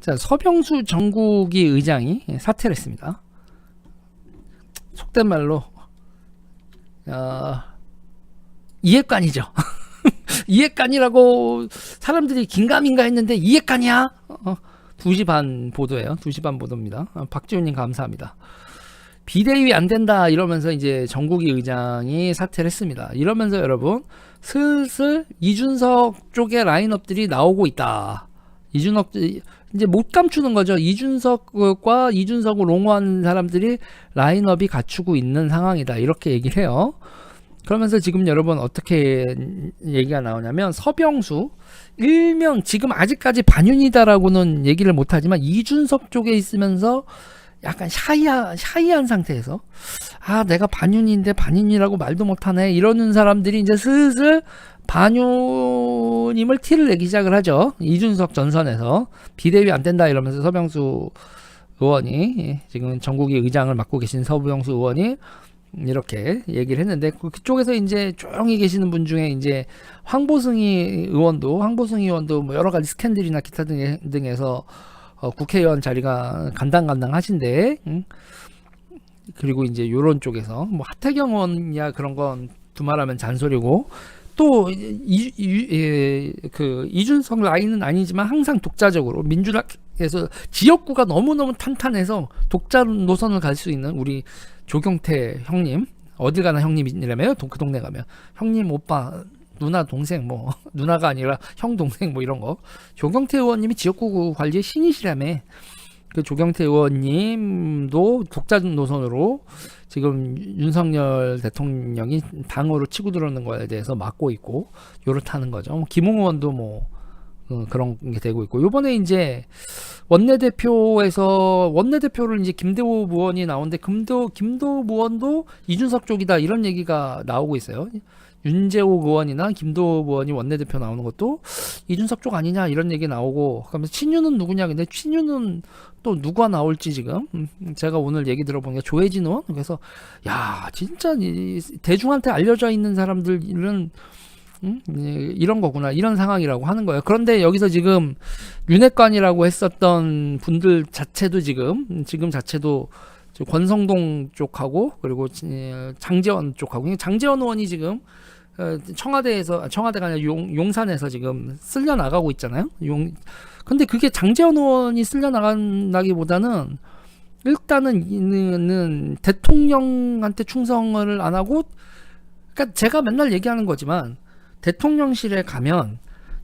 자, 서병수 전국위 의장이 사퇴를 했습니다. 속된 말로 이해관이죠. 이해관이라고 사람들이 긴가민가 했는데 이해관이야? 2시 반 보도예요. 2시 반 보도입니다. 박지훈님 감사합니다. 비대위 안 된다 이러면서 이제 전국위 의장이 사퇴를 했습니다. 이러면서 여러분 슬슬 이준석 쪽의 라인업들이 나오고 있다. 이준석 이제 못 감추는 거죠. 이준석과 이준석을 옹호하는 사람들이 라인업이 갖추고 있는 상황이다. 이렇게 얘기를 해요. 그러면서 지금 여러분 어떻게 얘기가 나오냐면 서병수 일명 지금 아직까지 반윤이다라고는 얘기를 못하지만 이준석 쪽에 있으면서 약간 샤이한 상태에서 내가 반윤인데 반윤이라고 말도 못하네 이러는 사람들이 이제 슬슬 반윤임을 티를 내기 시작을 하죠. 이준석 전선에서 비대위 안 된다 이러면서 서병수 의원이 지금 전국위 의장을 맡고 계신 서병수 의원이 이렇게 얘기를 했는데 그쪽에서 이제 조용히 계시는 분 중에 이제 황보승 의원도 뭐 여러 가지 스캔들이나 기타 등에서 국회의원 자리가 간당간당하신데 그리고 이제 요런 쪽에서 뭐 하태경 의원이야 그런 건 두말하면 잔소리고 또 이준석 라인은 아니지만 항상 독자적으로 민주당에서 지역구가 너무너무 탄탄해서 독자 노선을 갈 수 있는 우리 조경태 형님 어딜 가나 형님이라며요. 그 동네 가면 형님 오빠 누나 동생 뭐 누나가 아니라 형 동생 뭐 이런 거 조경태 의원님이 지역구 관리의 신이시라며 그 조경태 의원님도 독자 노선으로 지금 윤석열 대통령이 당으로 치고 들어오는 거에 대해서 막고 있고 요렇다는 거죠. 김웅 의원도 뭐 그런 게 되고 있고 요번에 이제 원내대표를 이제 김대호 의원이 나오는데 김도 의원도 이준석 쪽이다 이런 얘기가 나오고 있어요. 윤재옥 의원이나 김도 의원이 원내대표 나오는 것도 이준석 쪽 아니냐 이런 얘기 나오고 그러면서 친윤은 누구냐 근데 친윤은 또 누가 나올지 지금 제가 오늘 얘기 들어보니까 조혜진 의원 그래서 야 진짜 대중한테 알려져 있는 사람들은 이런 거구나 이런 상황이라고 하는 거예요. 그런데 여기서 지금 윤핵관이라고 했었던 분들 자체도 지금 자체도 권성동 쪽하고 그리고 장제원 쪽하고 장제원 의원이 지금 청와대가 아니라 용산에서 지금 쓸려 나가고 있잖아요. 근데 그게 장제원 의원이 쓸려 나간다기보다는 일단은 대통령한테 충성을 안 하고 그러니까 제가 맨날 얘기하는 거지만 대통령실에 가면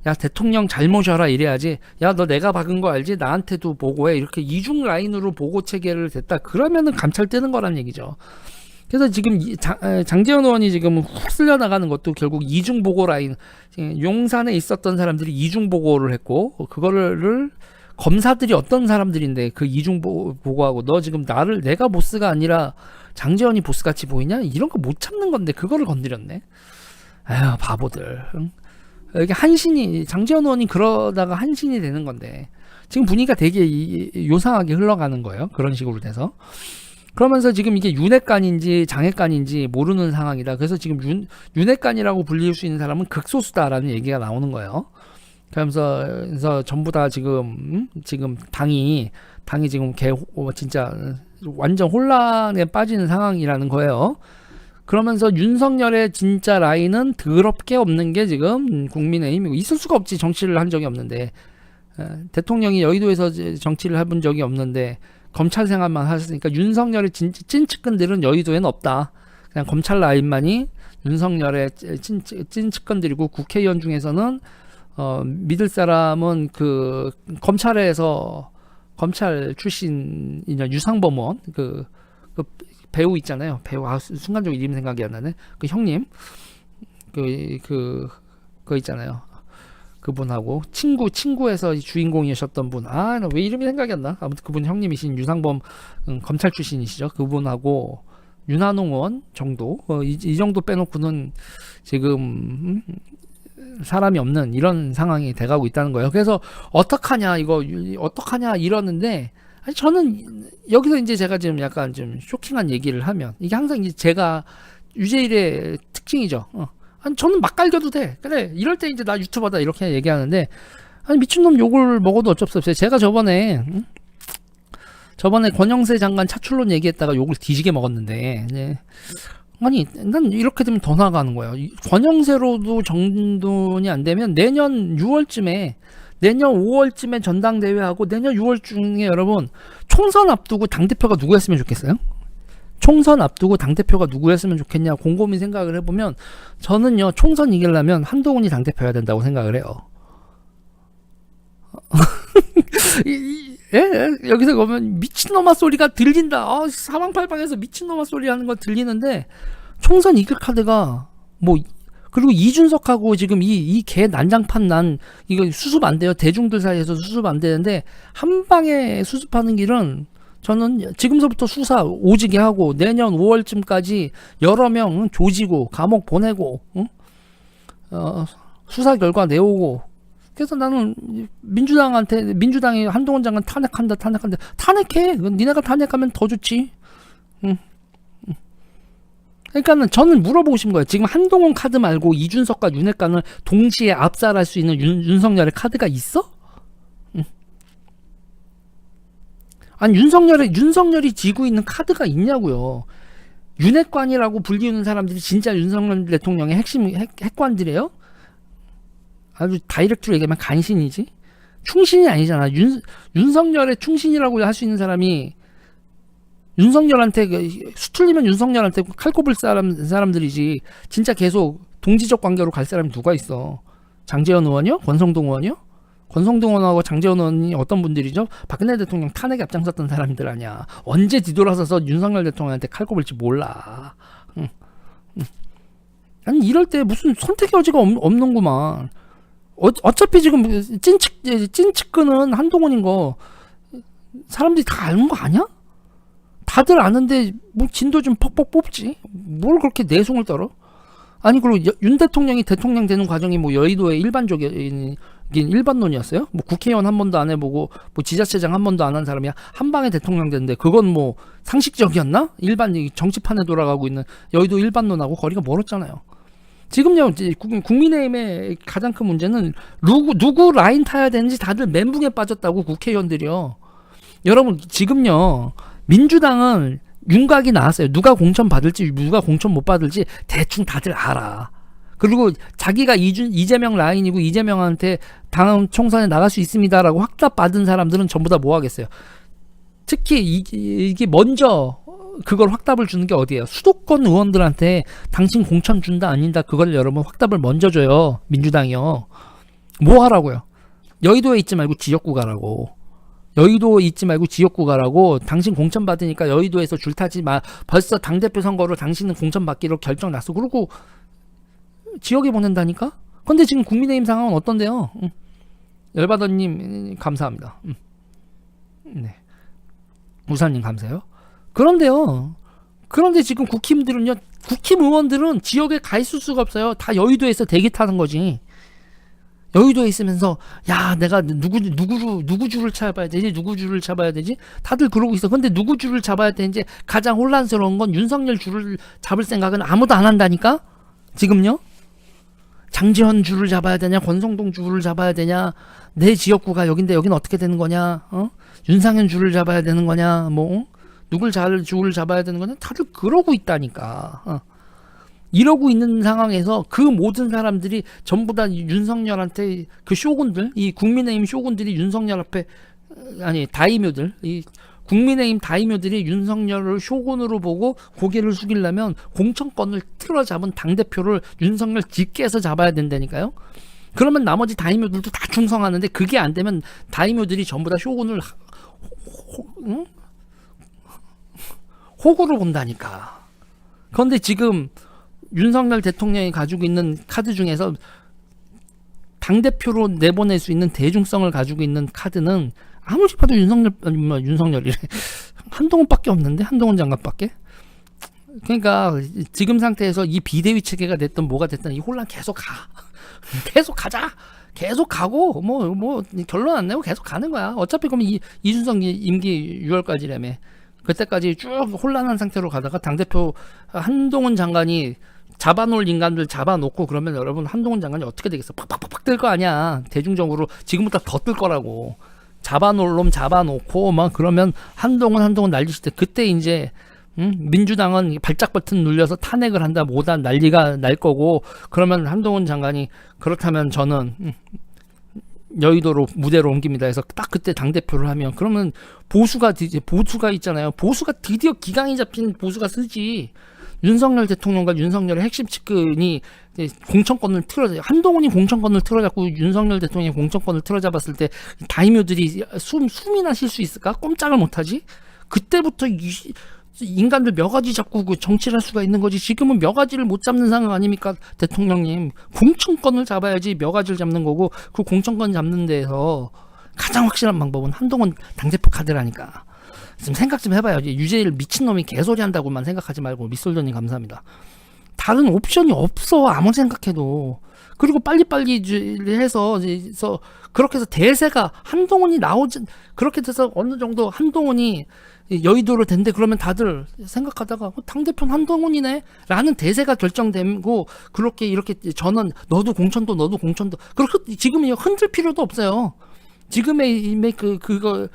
야 대통령 잘 모셔라 이래야지 야 너 내가 박은 거 알지 나한테도 보고해 이렇게 이중 라인으로 보고 체계를 됐다 그러면은 감찰 뜨는 거란 얘기죠. 그래서 지금 장제원 의원이 지금 훅 쓸려 나가는 것도 결국 이중 보고 라인 용산에 있었던 사람들이 이중 보고를 했고 그거를 검사들이 어떤 사람들인데 그 이중 보고하고 너 지금 내가 보스가 아니라 장제원이 보스같이 보이냐 이런 거 못 참는 건데 그거를 건드렸네. 아휴 바보들. 이게 장제원 의원이 그러다가 한신이 되는 건데 지금 분위기가 되게 요상하게 흘러가는 거예요. 그런 식으로 돼서 그러면서 지금 이게 윤핵관인지 장핵관인지 모르는 상황이다. 그래서 지금 윤핵관이라고 불릴 수 있는 사람은 극소수다라는 얘기가 나오는 거예요. 그래서 전부 다 지금 당이 지금 진짜 완전 혼란에 빠지는 상황이라는 거예요. 그러면서 윤석열의 진짜 라인은 더럽게 없는 게 지금 국민의힘이고 있을 수가 없지. 정치를 한 적이 없는데 대통령이 여의도에서 정치를 해본 적이 없는데 검찰 생활만 하셨으니까 윤석열의 찐측근들은 여의도에는 없다. 그냥 검찰 라인만이 윤석열의 찐측근들이고 국회의원 중에서는 믿을 사람은 그 검찰 출신이냐 유상범 의원 그 배우 있잖아요. 배우 순간적으로 이름 생각이 안 나네. 그 형님 그거 있잖아요. 그분하고 친구에서 주인공이셨던 분. 왜 이름이 생각이 안 나? 아무튼 그분 형님이신 유상범 검찰 출신이시죠. 그분하고 윤한홍 의원 정도 이 정도 빼놓고는 지금 사람이 없는 이런 상황이 돼가고 있다는 거예요. 그래서 어떡하냐 이러는데 아니 저는 여기서 이제 제가 지금 약간 좀 쇼킹한 얘기를 하면 이게 항상 이제 제가 유재일의 특징이죠. 아니 저는 막 갈겨도 돼. 그래 이럴 때 이제 나 유튜버다 이렇게 얘기하는데 아니 미친놈 욕을 먹어도 어쩔 수 없어요. 제가 저번에 권영세 장관 차출론 얘기했다가 욕을 뒤지게 먹었는데, 네. 아니 난 이렇게 되면 더 나가는 거예요. 권영세로도 정돈이 안 되면 내년 5월쯤에 전당대회하고 내년 6월 중에 여러분 총선 앞두고 당대표가 누구였으면 좋겠어요? 총선 앞두고 당대표가 누구였으면 좋겠냐 곰곰이 생각을 해보면 저는요 총선 이기려면 한동훈이 당대표여야 된다고 생각을 해요. 여기서 보면 미친놈아 소리가 들린다. 사방팔방에서 미친놈아 소리 하는 거 들리는데 총선 이길 카드가 뭐 그리고 이준석하고 지금 이 개 난장판 난 이거 수습 안 돼요. 대중들 사이에서 수습 안 되는데 한 방에 수습하는 길은 저는 지금서부터 수사 오지게 하고 내년 5월쯤까지 여러 명 조지고 감옥 보내고 수사 결과 내오고 그래서 나는 민주당이 한동훈 장관 탄핵한다 탄핵해. 니네가 탄핵하면 더 좋지. 그러니까는 저는 물어보고 싶은 거예요. 지금 한동훈 카드 말고 이준석과 윤핵관을 동시에 압살할 수 있는 윤석열의 카드가 있어? 아니 윤석열이 쥐고 있는 카드가 있냐고요. 윤핵관이라고 불리우는 사람들이 진짜 윤석열 대통령의 핵관들이에요? 아주 다이렉트로 얘기하면 간신이지. 충신이 아니잖아. 윤석열의 충신이라고 할 수 있는 사람이 윤석열한테 수틀리면 윤석열한테 칼 꼽을 사람들이지. 진짜 계속 동지적 관계로 갈 사람이 누가 있어? 장제원 의원이요? 권성동 의원이요? 권성동 의원하고 장제원 의원이 어떤 분들이죠? 박근혜 대통령 탄핵에 앞장섰던 사람들 아니야. 언제 뒤돌아서서 윤석열 대통령한테 칼 꼽을지 몰라. 아니 이럴 때 무슨 선택의 여지가 없는구만. 어차피 지금 찐측근은 한동훈인 거 사람들이 다 아는 거 아니야? 다들 아는데 뭐 진도 좀 퍽퍽 뽑지. 뭘 그렇게 내숭을 떨어? 아니 그리고 윤 대통령이 대통령 되는 과정이 뭐 여의도의 일반적인 일반론이었어요? 뭐 국회의원 한 번도 안 해보고 뭐 지자체장 한 번도 안 한 사람이 한 방에 대통령 됐는데 그건 뭐 상식적이었나? 일반 정치판에 돌아가고 있는 여의도 일반론하고 거리가 멀었잖아요. 지금요 국민의힘의 가장 큰 문제는 누구 라인 타야 되는지 다들 멘붕에 빠졌다고 국회의원들이요. 여러분 지금요 민주당은 윤곽이 나왔어요. 누가 공천 받을지 누가 공천 못 받을지 대충 다들 알아. 그리고 자기가 이재명 라인이고 이재명한테 다음 총선에 나갈 수 있습니다라고 확답 받은 사람들은 전부 다 뭐 하겠어요. 특히 이게 먼저 그걸 확답을 주는 게 어디예요? 수도권 의원들한테 당신 공천 준다 아닌다 그걸 여러분 확답을 먼저 줘요. 민주당이요. 뭐 하라고요? 여의도에 있지 말고 지역구 가라고. 여의도에 있지 말고 지역구 가라고. 당신 공천 받으니까 여의도에서 줄타지 마. 벌써 당대표 선거로 당신은 공천 받기로 결정 났어. 그리고 지역에 보낸다니까? 근데 지금 국민의힘 상황은 어떤데요? 열받아님 감사합니다. 네. 우사님 감사해요. 그런데 지금 국힘 의원들은 지역에 가 있을 수가 없어요. 다 여의도에서 대기 타는 거지. 여의도에 있으면서 야 내가 누구 줄을 잡아야 되지? 다들 그러고 있어. 근데 누구 줄을 잡아야 되는지 가장 혼란스러운 건 윤석열 줄을 잡을 생각은 아무도 안 한다니까? 지금요? 장제원 줄을 잡아야 되냐? 권성동 줄을 잡아야 되냐? 내 지역구가 여긴데 여긴 어떻게 되는 거냐? 윤상현 줄을 잡아야 되는 거냐? 뭐 줄을 잡아야 되는 거냐? 다들 그러고 있다니까. 이러고 있는 상황에서 그 모든 사람들이 전부 다 윤석열한테 그 쇼군들, 이 국민의힘 쇼군들이 윤석열 앞에 다이묘들, 이 국민의힘 다이묘들이 윤석열을 쇼군으로 보고 고개를 숙이려면 공천권을 틀어잡은 당대표를 윤석열 뒷께서 잡아야 된다니까요. 그러면 나머지 다이묘들도 다 충성하는데 그게 안 되면 다이묘들이 전부 다 쇼군을 호구로 본다니까. 그런데 지금 윤석열 대통령이 가지고 있는 카드 중에서 당대표로 내보낼 수 있는 대중성을 가지고 있는 카드는 아무리 봐도 윤석열이래. 한동훈밖에 없는데? 한동훈 장관밖에? 그러니까 지금 상태에서 이 비대위 체계가 됐든 뭐가 됐든 이 혼란 계속 가. 계속 가자. 계속 가고 뭐 결론 안 내고 계속 가는 거야. 어차피 그러면 이준석 임기 6월까지라며. 그때까지 쭉 혼란한 상태로 가다가 당대표 한동훈 장관이 잡아놓을 인간들 잡아놓고 그러면 여러분 한동훈 장관이 어떻게 되겠어? 팍팍팍팍 뜰 거 아니야. 대중적으로 지금보다 더 뜰 거라고. 잡아놓을 놈 잡아놓고 막 그러면 한동훈 날리실 때 그때 이제 민주당은 발작 버튼 눌려서 탄핵을 한다 뭐다 난리가 날 거고 그러면 한동훈 장관이 그렇다면 저는 여의도로 무대로 옮깁니다 해서 딱 그때 당대표를 하면 그러면 보수가 있잖아요. 보수가 드디어 기강이 잡힌 보수가 쓰지. 윤석열 대통령과 윤석열의 핵심 측근이 공천권을 한동훈이 공천권을 틀어잡고 윤석열 대통령이 공천권을 틀어잡았을 때 다이묘들이 숨이나 쉴 수 있을까? 꼼짝을 못하지? 그때부터 인간들 몇 가지 잡고 그 정치를 할 수가 있는 거지. 지금은 몇 가지를 못 잡는 상황 아닙니까? 대통령님. 공천권을 잡아야지 몇 가지를 잡는 거고 그 공천권 잡는 데에서 가장 확실한 방법은 한동훈 당대표 카드라니까. 좀 생각 좀 해봐요. 유재일 미친놈이 개소리 한다고만 생각하지 말고. 미솔더님 감사합니다. 다른 옵션이 없어. 아무 생각해도. 그리고 빨리빨리 해서 그렇게 해서 대세가 한동훈이 나오지 그렇게 돼서 어느 정도 한동훈이 여의도로 된대 그러면 다들 생각하다가 당대표는 한동훈이네 라는 대세가 결정되고 그렇게 이렇게 저는 너도 공천도 그렇게 지금 흔들 필요도 없어요. 지금의 그거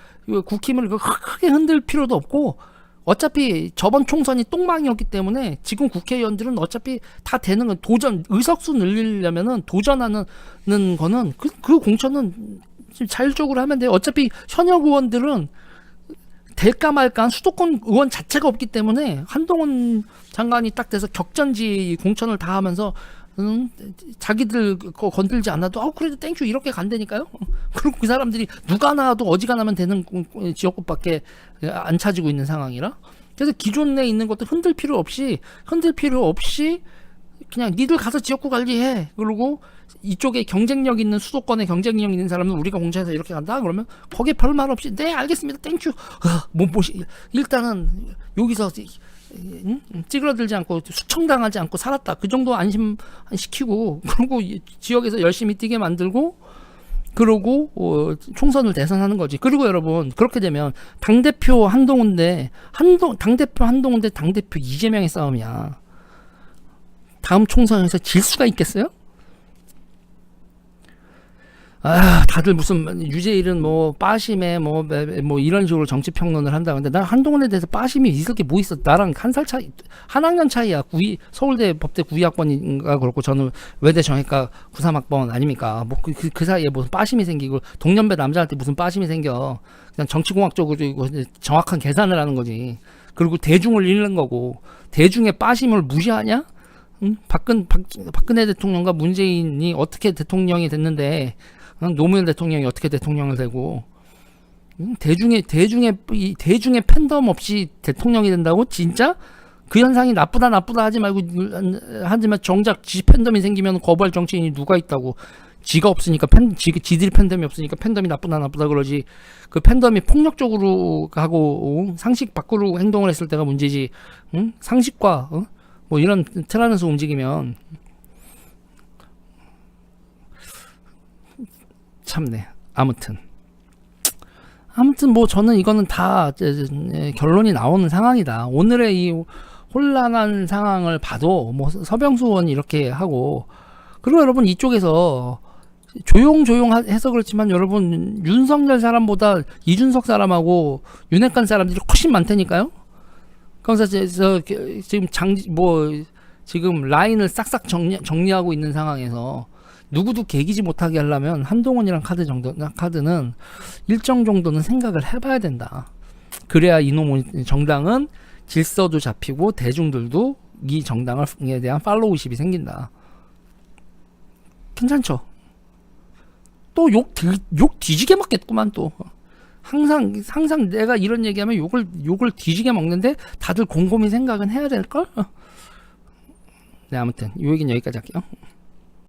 국힘을 크게 흔들 필요도 없고 어차피 저번 총선이 똥망이었기 때문에 지금 국회의원들은 어차피 다 되는 건 의석수 늘리려면은 도전하는 거는 그 공천은 자율적으로 하면 돼요. 어차피 현역 의원들은 될까 말까 수도권 의원 자체가 없기 때문에 한동훈 장관이 딱 돼서 격전지 공천을 다 하면서 자기들 건들지 않아도 그래도 땡큐 이렇게 간다니까요. 그리고 그 사람들이 누가 나와도 어지간하면 되는 지역구밖에 안 차지고 있는 상황이라 그래서 기존에 있는 것도 흔들 필요 없이 그냥 니들 가서 지역구 관리해. 그리고 이쪽에 경쟁력 있는 수도권에 경쟁력 있는 사람은 우리가 공천해서 이렇게 간다 그러면 거기에 별말 없이 네 알겠습니다 땡큐 일단은 여기서 찌그러들지 않고 수청당하지 않고 살았다 그 정도 안심시키고 그리고 지역에서 열심히 뛰게 만들고 그러고 총선을 대선하는 거지. 그리고 여러분 그렇게 되면 당대표 한동훈 대 당대표 이재명의 싸움이야. 다음 총선에서 질 수가 있겠어요? 다들 무슨 유재일은 뭐 빠심에 뭐 이런 식으로 정치 평론을 한다. 근데 난 한동훈에 대해서 빠심이 있을 게 뭐 있어? 나랑 한 살 차이, 한 학년 차이야. 서울대 법대 92학번인가 그렇고 저는 외대 정외과 93학번 아닙니까? 뭐 그 사이에 무슨 빠심이 생기고 동년배 남자한테 무슨 빠심이 생겨? 그냥 정치공학적으로 정확한 계산을 하는 거지. 그리고 대중을 잃는 거고 대중의 빠심을 무시하냐? 박근혜 대통령과 문재인이 어떻게 대통령이 됐는데 노무현 대통령이 어떻게 대통령을 되고 대중의 팬덤 없이 대통령이 된다고? 진짜? 그 현상이 나쁘다 하지 말고 하지만 정작 지 팬덤이 생기면 거부할 정치인이 누가 있다고. 지가 없으니까 지들이 팬덤이 없으니까 팬덤이 나쁘다 그러지. 그 팬덤이 폭력적으로 하고 상식 밖으로 행동을 했을 때가 문제지. 상식과 뭐 이런 틀 안에서 움직이면 참네. 아무튼 뭐 저는 이거는 다 결론이 나오는 상황이다. 오늘의 이 혼란한 상황을 봐도 뭐 서병수 의원이 이렇게 하고 그리고 여러분 이쪽에서 조용 해서 그렇지만 여러분 윤석열 사람보다 이준석 사람하고 윤핵관 사람들이 훨씬 많다니까요. 그래서 지금 지금 라인을 싹싹 정리하고 있는 상황에서 누구도 개기지 못하게 하려면 한동훈이랑 카드는 일정 정도는 생각을 해봐야 된다. 그래야 이놈 정당은 질서도 잡히고 대중들도 이 정당에 대한 팔로우십이 생긴다. 괜찮죠? 또 욕 뒤지게 먹겠구만 또. 항상 내가 이런 얘기하면 욕을 뒤지게 먹는데 다들 곰곰이 생각은 해야 될걸? 네, 아무튼 이 얘기는 여기까지 할게요.